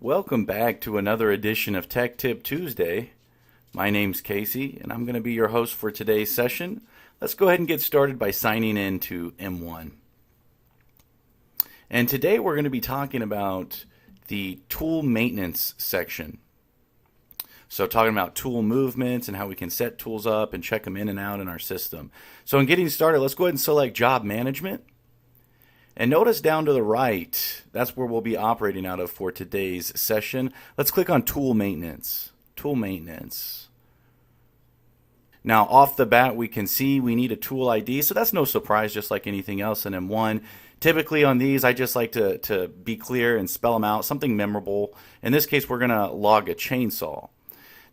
Welcome back to another edition of Tech Tip Tuesday. My name's Kasey, and I'm going to be your host for today's session. Let's go ahead and get started by signing in to M1. And today we're going to be talking about the tool maintenance section. So talking about tool movements and how we can set tools up and check them in and out in our system. So in getting started, let's go ahead and select Job Management. And notice down to the right, that's where we'll be operating out of for today's session. Let's click on Tool Maintenance. Tool Maintenance. Now, off the bat, we can see we need a tool ID, so that's no surprise, just like anything else in M1. Typically on these, I just like to be clear and spell them out, something memorable. In this case, we're going to log a chainsaw.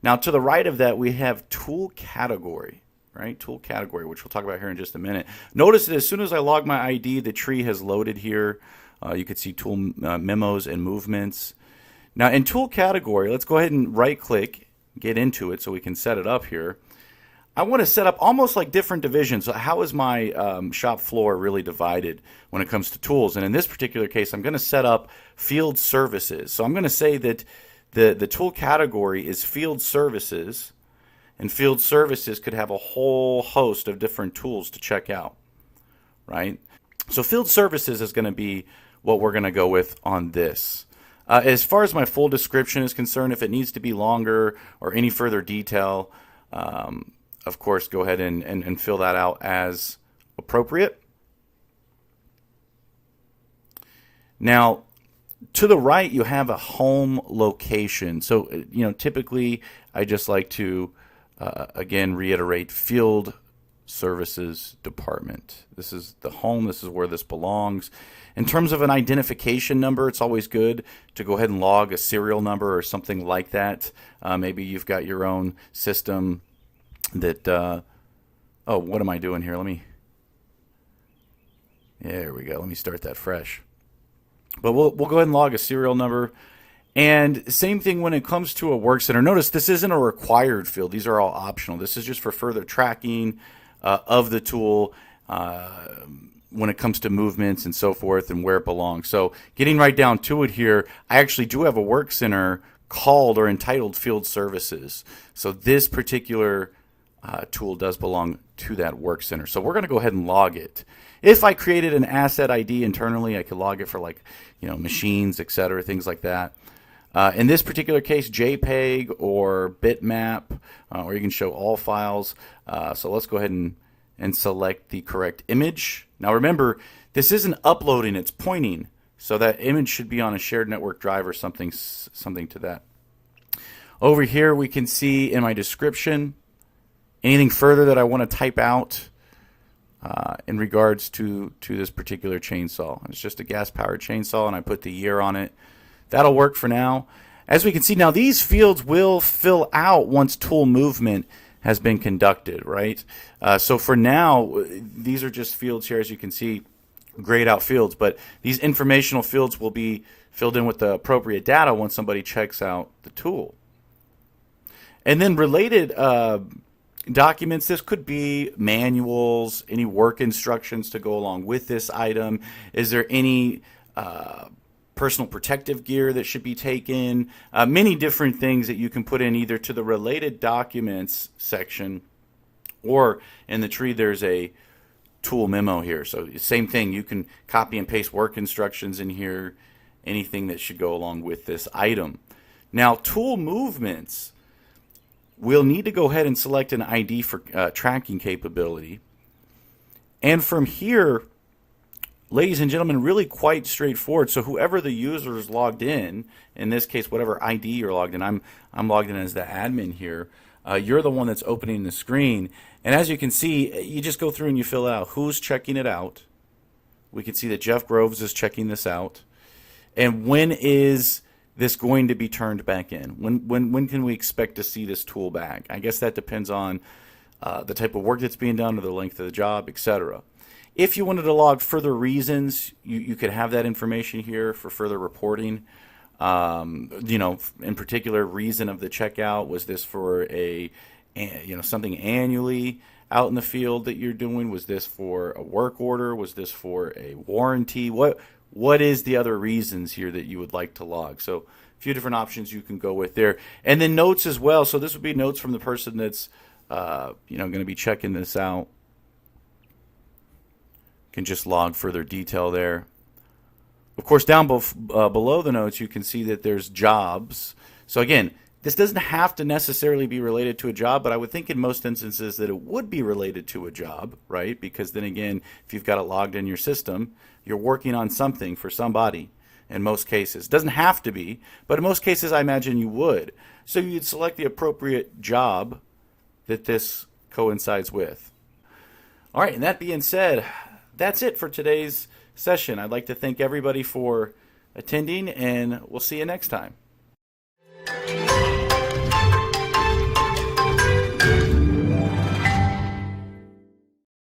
Now, to the right of that, we have Tool Category. Right, tool category, which we'll talk about here in just a minute. Notice that as soon as I log my ID, the tree has loaded here. You can see tool memos and movements. Now in tool category, let's go ahead and right click, get into it so we can set it up here. I want to set up almost like different divisions. So how is my shop floor really divided when it comes to tools? And in this particular case, I'm going to set up field services. So I'm going to say that the tool category is field services. And field services could have a whole host of different tools to check out, right? So field services is going to be what we're going to go with on this. As far as my full description is concerned, if it needs to be longer or any further detail, of course, go ahead and fill that out as appropriate. Now, to the right, you have a home location. So, typically I just like to again, reiterate field services department. This is the home. This is where this belongs. In terms of an identification number, it's always good to go ahead and log a serial number or something like that. Maybe you've got your own system that, oh, what am I doing here? There we go. Let me start that fresh. But we'll go ahead and log a serial number. And same thing when it comes to a work center. Notice this isn't a required field. These are all optional. This is just for further tracking of the tool when it comes to movements and so forth and where it belongs. So getting right down to it here, I actually do have a work center called or entitled Field Services. So this particular tool does belong to that work center. So we're going to go ahead and log it. If I created an asset ID internally, I could log it for machines, etc., things like that. In this particular case, JPEG or bitmap, or you can show all files. So let's go ahead and select the correct image. Now remember, this isn't uploading, it's pointing. So that image should be on a shared network drive or something to that. Over here we can see in my description anything further that I want to type out in regards to this particular chainsaw. It's just a gas-powered chainsaw, and I put the year on it. That'll work for now. As we can see now, these fields will fill out once tool movement has been conducted, right? So for now, these are just fields here, as you can see, grayed out fields, but these informational fields will be filled in with the appropriate data once somebody checks out the tool. And then related documents, this could be manuals, any work instructions to go along with this item. Is there any personal protective gear that should be taken? Many different things that you can put in either to the related documents section, or in the tree there's a tool memo here. So same thing, you can copy and paste work instructions in here, anything that should go along with this item. Now tool movements, we'll need to go ahead and select an ID for tracking capability. And from here, ladies and gentlemen, really quite straightforward. So whoever the user is logged in this case, whatever ID you're logged in, I'm logged in as the admin here. You're the one that's opening the screen. And as you can see, you just go through and you fill out who's checking it out. We can see that Jeff Groves is checking this out. And when is this going to be turned back in? When can we expect to see this tool back? I guess that depends on the type of work that's being done or the length of the job, etc. If you wanted to log further reasons, you could have that information here for further reporting. In particular, reason of the checkout, was this for something annually out in the field that you're doing? Was this for a work order? Was this for a warranty? What is the other reasons here that you would like to log? So few different options you can go with there. And then notes as well. So this would be notes from the person that's going to be checking this out. Can just log further detail there. Of course, down below the notes, you can see that there's jobs. So again, this doesn't have to necessarily be related to a job, but I would think in most instances that it would be related to a job, right? Because then again, if you've got it logged in your system, you're working on something for somebody in most cases. Doesn't have to be, but in most cases, I imagine you would. So you'd select the appropriate job that this coincides with. All right, and that being said, that's it for today's session. I'd like to thank everybody for attending, and we'll see you next time.